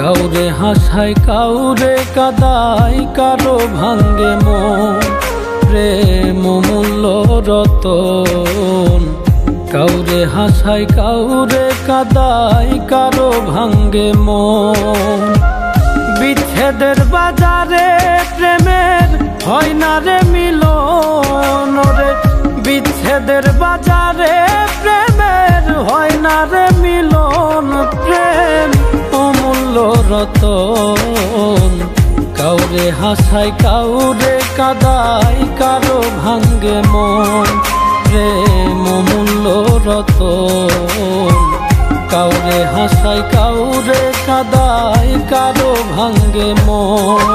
কাউরে হাসায় কাউরে কাদায় কারো ভাঙ্গে মন প্রেম মূল্য রতন। কাউরে হাসায় কাউরে কাদায় কারো ভাঙ্গে মন। বিচ্ছেদের বাজারে প্রেমের হয় না রে মিলন রে। বিচ্ছেদের বাজারে প্রেমের হয় না রে মিলন। প্রেম অমূল্য রতন। কাউরে হাসায় কাউরে কাদায় কারো ভাঙ্গে মন প্রেম অমূল্য রতন। কাউরে হাসায় কাউরে কাদায় কারো ভাঙ্গে মন।